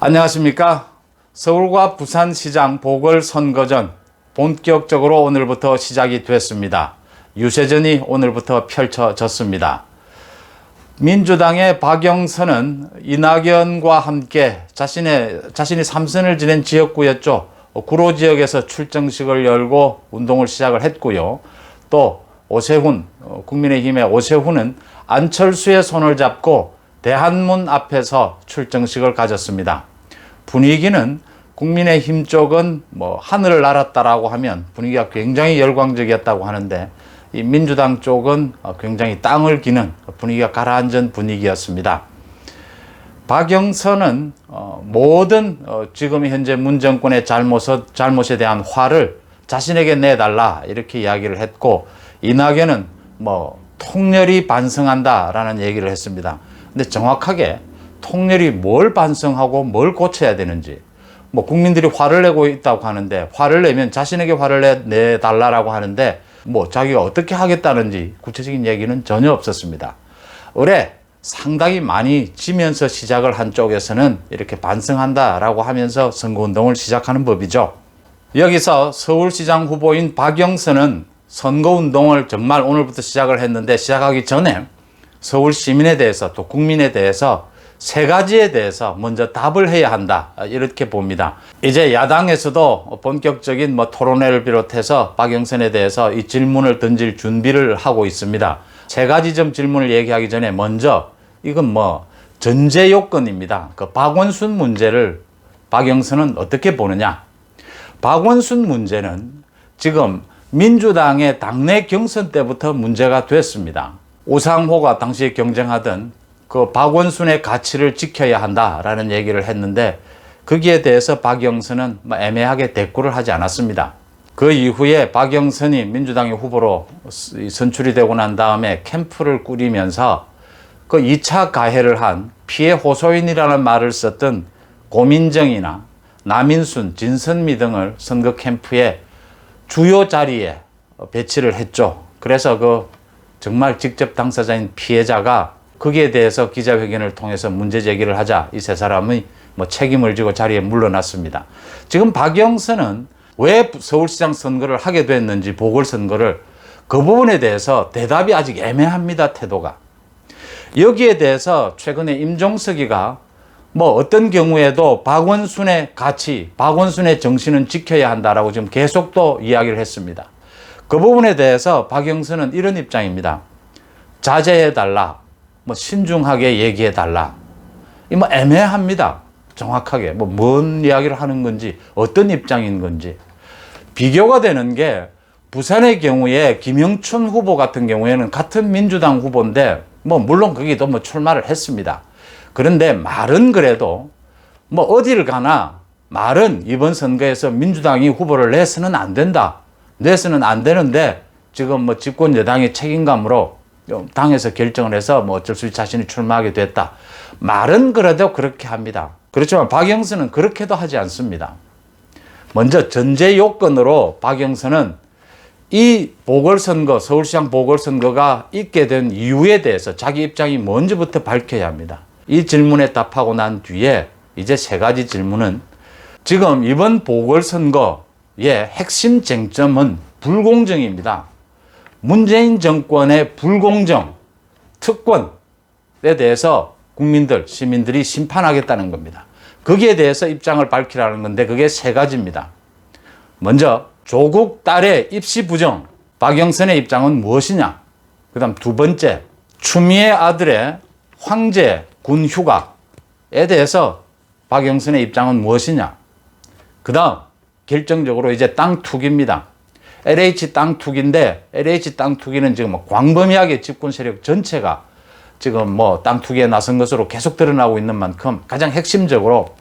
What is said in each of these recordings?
안녕하십니까. 서울과 부산시장 보궐선거전 본격적으로 오늘부터 시작이 됐습니다. 유세전이 오늘부터 펼쳐졌습니다. 민주당의 박영선은 이낙연과 함께 자신이 3선을 지낸 지역구였죠. 구로 지역에서 출정식을 열고 운동을 시작을 했고요. 또 오세훈, 국민의힘의 오세훈은 안철수의 손을 잡고 대한문 앞에서 출정식을 가졌습니다. 분위기는 국민의힘 쪽은 하늘을 날았다라고 하면 분위기가 굉장히 열광적이었다고 하는데, 이 민주당 쪽은 굉장히 땅을 기는 분위기가 가라앉은 분위기였습니다. 박영선은 모든 지금 현재 문 정권의 잘못에 대한 화를 자신에게 내달라 이렇게 이야기를 했고, 이낙연은 통렬히 반성한다라는 얘기를 했습니다. 근데 정확하게 통렬히 뭘 반성하고 뭘 고쳐야 되는지, 국민들이 화를 내고 있다고 하는데, 화를 내면 자신에게 화를 내달라고 하는데 자기가 어떻게 하겠다는지 구체적인 얘기는 전혀 없었습니다. 올해 상당히 많이 지면서 시작을 한 쪽에서는 이렇게 반성한다라고 하면서 선거운동을 시작하는 법이죠. 여기서 서울시장 후보인 박영선은 선거운동을 정말 오늘부터 시작을 했는데, 시작하기 전에 서울 시민에 대해서 또 국민에 대해서 세 가지에 대해서 먼저 답을 해야 한다, 이렇게 봅니다. 이제 야당에서도 본격적인 토론회를 비롯해서 박영선에 대해서 이 질문을 던질 준비를 하고 있습니다. 세 가지 점 질문을 얘기하기 전에 먼저 이건 전제 요건입니다. 그 박원순 문제를 박영선은 어떻게 보느냐. 박원순 문제는 지금 민주당의 당내 경선 때부터 문제가 됐습니다. 우상호가 당시에 경쟁하던 그 박원순의 가치를 지켜야 한다라는 얘기를 했는데, 거기에 대해서 박영선은 애매하게 대꾸를 하지 않았습니다. 그 이후에 박영선이 민주당의 후보로 선출이 되고 난 다음에 캠프를 꾸리면서 그 2차 가해를 한 피해 호소인이라는 말을 썼던 고민정이나 남인순, 진선미 등을 선거 캠프의 주요 자리에 배치를 했죠. 그래서 정말 직접 당사자인 피해자가 거기에 대해서 기자회견을 통해서 문제 제기를 하자 이 세 사람이 책임을 지고 자리에 물러났습니다. 지금 박영선은 왜 서울시장 선거를 하게 됐는지, 보궐선거를, 그 부분에 대해서 대답이 아직 애매합니다, 태도가. 여기에 대해서 최근에 임종석이가 어떤 경우에도 박원순의 가치, 박원순의 정신은 지켜야 한다라고 지금 계속 또 이야기를 했습니다. 그 부분에 대해서 박영선은 이런 입장입니다. 자제해달라, 신중하게 얘기해달라. 애매합니다. 정확하게 뭔 이야기를 하는 건지, 어떤 입장인 건지. 비교가 되는 게, 부산의 경우에 김영춘 후보 같은 경우에는 같은 민주당 후보인데 물론 거기도 출마를 했습니다. 그런데 말은 그래도 어디를 가나 말은 이번 선거에서 민주당이 후보를 내서는 안 된다, 내서는 안 되는데, 지금 집권 여당의 책임감으로 당에서 결정을 해서 어쩔 수 없이 자신이 출마하게 됐다. 말은 그래도 그렇게 합니다. 그렇지만 박영선은 그렇게도 하지 않습니다. 먼저 전제 요건으로 박영선은 이 보궐선거, 서울시장 보궐선거가 있게 된 이유에 대해서 자기 입장이 뭔지부터 밝혀야 합니다. 이 질문에 답하고 난 뒤에 이제 세 가지 질문은, 지금 이번 보궐선거의 핵심 쟁점은 불공정입니다. 문재인 정권의 불공정, 특권에 대해서 국민들, 시민들이 심판하겠다는 겁니다. 거기에 대해서 입장을 밝히라는 건데, 그게 세 가지입니다. 먼저 조국 딸의 입시 부정, 박영선의 입장은 무엇이냐. 그 다음 두 번째, 추미애 아들의 황제 군 휴가에 대해서 박영선의 입장은 무엇이냐. 그 다음 결정적으로 이제 땅 투기입니다. LH 땅 투기인데, LH 땅 투기는 지금 광범위하게 집권 세력 전체가 지금 땅 투기에 나선 것으로 계속 드러나고 있는 만큼, 가장 핵심적으로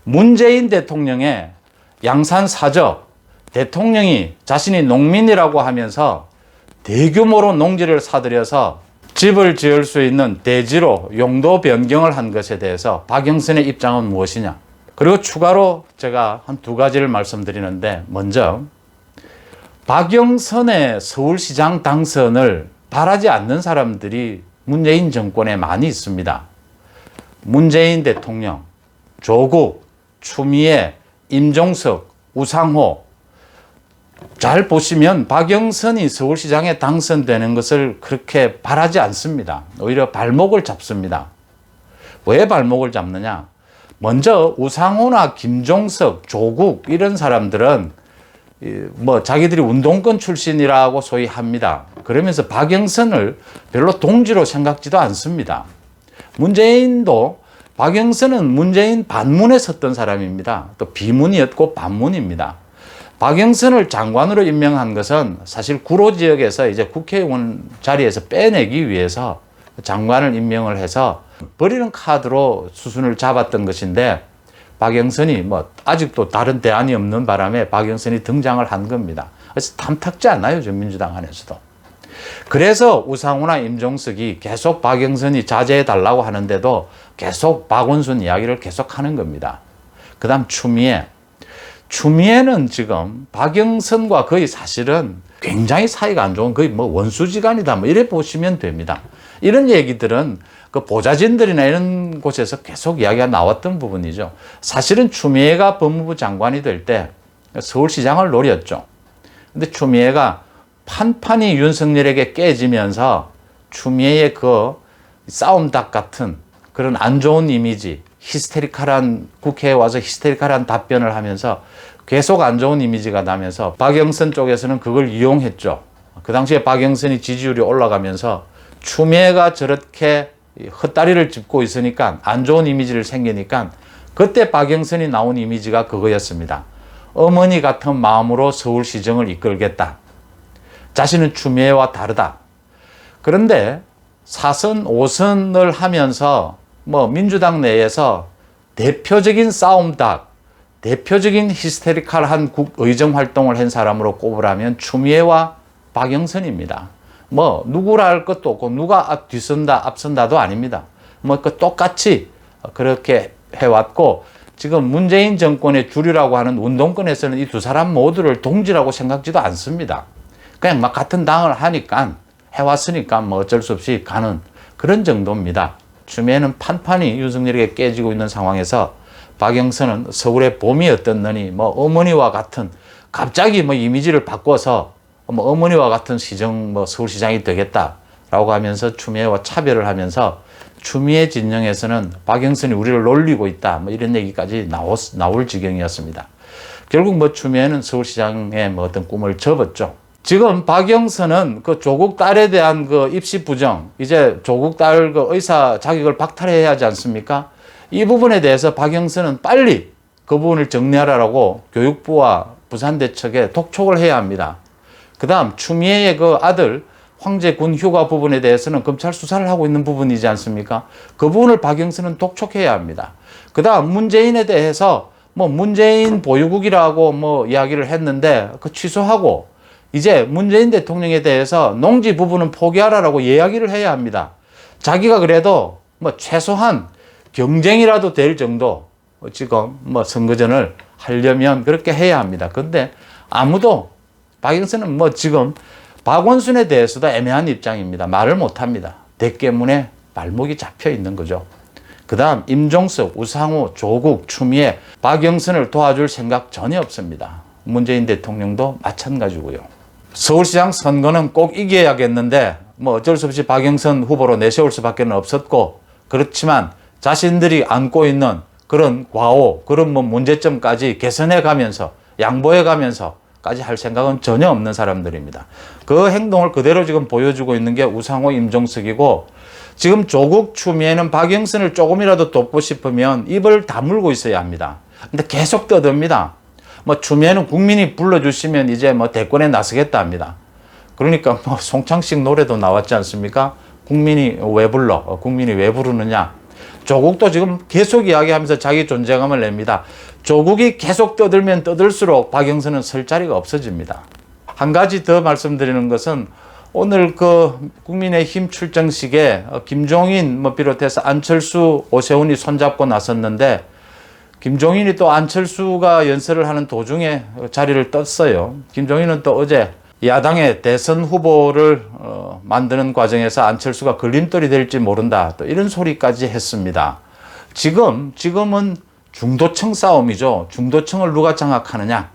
문재인 대통령의 양산 사저, 대통령이 자신이 농민이라고 하면서 대규모로 농지를 사들여서 집을 지을 수 있는 대지로 용도 변경을 한 것에 대해서 박영선의 입장은 무엇이냐. 그리고 추가로 제가 한 두 가지를 말씀드리는데, 먼저 박영선의 서울시장 당선을 바라지 않는 사람들이 문재인 정권에 많이 있습니다. 문재인 대통령, 조국, 추미애, 임종석, 우상호 잘 보시면 박영선이 서울시장에 당선되는 것을 그렇게 바라지 않습니다. 오히려 발목을 잡습니다. 왜 발목을 잡느냐? 먼저 우상호나 김종석, 조국 이런 사람들은 뭐 자기들이 운동권 출신이라고 소위 합니다. 그러면서 박영선을 별로 동지로 생각지도 않습니다. 문재인도 박영선은 문재인 반문에 섰던 사람입니다. 또 비문이었고 반문입니다. 박영선을 장관으로 임명한 것은 사실 구로 지역에서 이제 국회의원 자리에서 빼내기 위해서 장관을 임명을 해서 버리는 카드로 수순을 잡았던 것인데 박영선이 뭐 아직도 다른 대안이 없는 바람에 박영선이 등장을 한 겁니다. 그래서 탐탁지 않아요, 저 민주당 안에서도. 그래서 우상호나 임종석이 계속 박영선이 자제해 달라고 하는데도 계속 박원순 이야기를 계속 하는 겁니다. 그 다음 추미애는 지금 박영선과 거의 사실은 굉장히 사이가 안 좋은 거의 뭐 원수지간이다 뭐 이래 보시면 됩니다. 이런 얘기들은 그 보좌진들이나 이런 곳에서 계속 이야기가 나왔던 부분이죠. 사실은 추미애가 법무부 장관이 될 때 서울시장을 노렸죠. 근데 추미애가 판판이 윤석열에게 깨지면서 추미애의 그 싸움닭 같은 그런 안 좋은 이미지, 히스테리컬한 국회에 와서 히스테리컬한 답변을 하면서 계속 안 좋은 이미지가 나면서 박영선 쪽에서는 그걸 이용했죠. 그 당시에 박영선이 지지율이 올라가면서 추미애가 저렇게 헛다리를 짚고 있으니까 안 좋은 이미지를 생기니까 그때 박영선이 나온 이미지가 그거였습니다. 어머니 같은 마음으로 서울시정을 이끌겠다. 자신은 추미애와 다르다. 그런데 4선, 5선을 하면서 뭐 민주당 내에서 대표적인 싸움닭, 대표적인 히스테리컬한 국의정 활동을 한 사람으로 꼽으라면 추미애와 박영선입니다. 뭐 누구라 할 것도 없고 누가 뒤선다 앞선다도 아닙니다. 뭐 그 똑같이 그렇게 해왔고 지금 문재인 정권의 주류라고 하는 운동권에서는 이 두 사람 모두를 동지라고 생각지도 않습니다. 그냥 막 같은 당을 하니까 해왔으니까 뭐 어쩔 수 없이 가는 그런 정도입니다. 추미애는 판판이 윤석열에게 깨지고 있는 상황에서 박영선은 서울의 봄이 어떻느니 뭐 어머니와 같은 갑자기 뭐 이미지를 바꿔서 뭐 어머니와 같은 시정 뭐 서울시장이 되겠다라고 하면서 추미애와 차별을 하면서 추미애 진영에서는 박영선이 우리를 놀리고 있다 뭐 이런 얘기까지 나올 지경이었습니다. 결국 뭐 추미애는 서울시장의 뭐 어떤 꿈을 접었죠. 지금 박영선은 그 조국 딸에 대한 그 입시 부정, 이제 조국 딸 그 의사 자격을 박탈해야 하지 않습니까? 이 부분에 대해서 박영선은 빨리 그 부분을 정리하라고 교육부와 부산대책에 독촉을 해야 합니다. 그 다음 추미애의 그 아들 황제 군 휴가 부분에 대해서는 검찰 수사를 하고 있는 부분이지 않습니까? 그 부분을 박영선은 독촉해야 합니다. 그 다음 문재인에 대해서 뭐 문재인 보유국이라고 뭐 이야기를 했는데 그 취소하고 이제 문재인 대통령에 대해서 농지 부분은 포기하라라고 이야기를 해야 합니다. 자기가 그래도 뭐 최소한 경쟁이라도 될 정도 지금 뭐 선거전을 하려면 그렇게 해야 합니다. 그런데 아무도 박영선은 뭐 지금 박원순에 대해서도 애매한 입장입니다. 말을 못합니다. 대깨문에 발목이 잡혀 있는 거죠. 그 다음 임종석, 우상호, 조국, 추미애, 박영선을 도와줄 생각 전혀 없습니다. 문재인 대통령도 마찬가지고요. 서울시장 선거는 꼭 이겨야겠는데 뭐 어쩔 수 없이 박영선 후보로 내세울 수밖에 없었고 그렇지만 자신들이 안고 있는 그런 과오, 그런 뭐 문제점까지 개선해 가면서 양보해 가면서까지 할 생각은 전혀 없는 사람들입니다. 그 행동을 그대로 지금 보여주고 있는 게 우상호, 임종석이고 지금 조국, 추미애는 박영선을 조금이라도 돕고 싶으면 입을 다물고 있어야 합니다. 근데 계속 떠듭니다. 뭐 추미애는 국민이 불러주시면 이제 뭐 대권에 나서겠다 합니다. 그러니까 뭐 송창식 노래도 나왔지 않습니까? 국민이 왜 불러? 국민이 왜 부르느냐? 조국도 지금 계속 이야기하면서 자기 존재감을 냅니다. 조국이 계속 떠들면 떠들수록 박영선은 설 자리가 없어집니다. 한 가지 더 말씀드리는 것은 오늘 그 국민의힘 출정식에 김종인 뭐 비롯해서 안철수, 오세훈이 손잡고 나섰는데 김종인이 또 안철수가 연설을 하는 도중에 자리를 떴어요. 김종인은 또 어제 야당의 대선 후보를 만드는 과정에서 안철수가 걸림돌이 될지 모른다. 또 이런 소리까지 했습니다. 지금은 중도층 싸움이죠. 중도층을 누가 장악하느냐.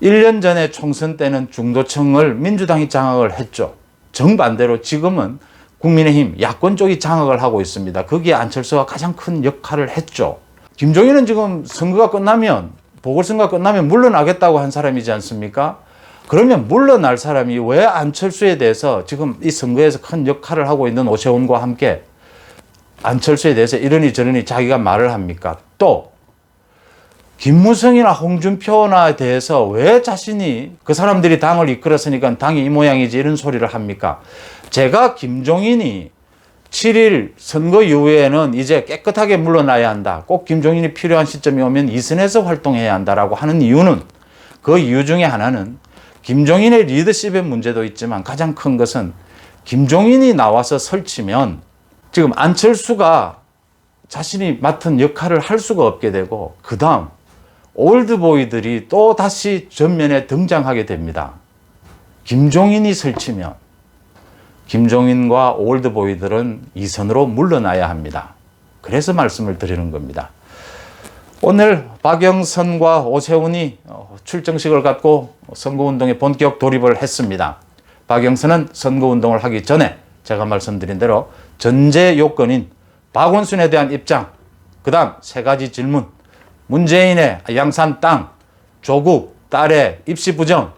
1년 전에 총선 때는 중도층을 민주당이 장악을 했죠. 정반대로 지금은 국민의힘 야권 쪽이 장악을 하고 있습니다. 거기에 안철수가 가장 큰 역할을 했죠. 김종인은 지금 선거가 끝나면, 보궐선거가 끝나면 물러나겠다고 한 사람이지 않습니까? 그러면 물러날 사람이 왜 안철수에 대해서 지금 이 선거에서 큰 역할을 하고 있는 오세훈과 함께 안철수에 대해서 이러니 저러니 자기가 말을 합니까? 또 김무성이나 홍준표나 대해서 왜 자신이 그 사람들이 당을 이끌었으니까 당이 이 모양이지 이런 소리를 합니까? 제가 김종인이 7일 선거 이후에는 이제 깨끗하게 물러나야 한다. 꼭 김종인이 필요한 시점이 오면 이선에서 활동해야 한다라고 하는 이유는, 그 이유 중에 하나는 김종인의 리더십의 문제도 있지만 가장 큰 것은 김종인이 나와서 설치면 지금 안철수가 자신이 맡은 역할을 할 수가 없게 되고, 그 다음 올드보이들이 또 다시 전면에 등장하게 됩니다. 김종인이 설치면 김종인과 올드보이들은 이선으로 물러나야 합니다. 그래서 말씀을 드리는 겁니다. 오늘 박영선과 오세훈이 출정식을 갖고 선거운동에 본격 돌입을 했습니다. 박영선은 선거운동을 하기 전에 제가 말씀드린 대로 전제 요건인 박원순에 대한 입장, 그 다음 3가지 질문, 문재인의 양산 땅, 조국 딸의 입시 부정,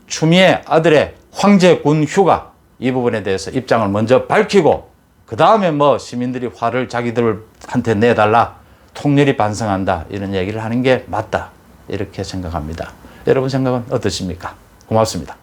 추미애 아들의 황제군 휴가, 이 부분에 대해서 입장을 먼저 밝히고, 그 다음에 뭐 시민들이 화를 자기들한테 내달라, 통렬히 반성한다, 이런 얘기를 하는 게 맞다, 이렇게 생각합니다. 여러분 생각은 어떠십니까? 고맙습니다.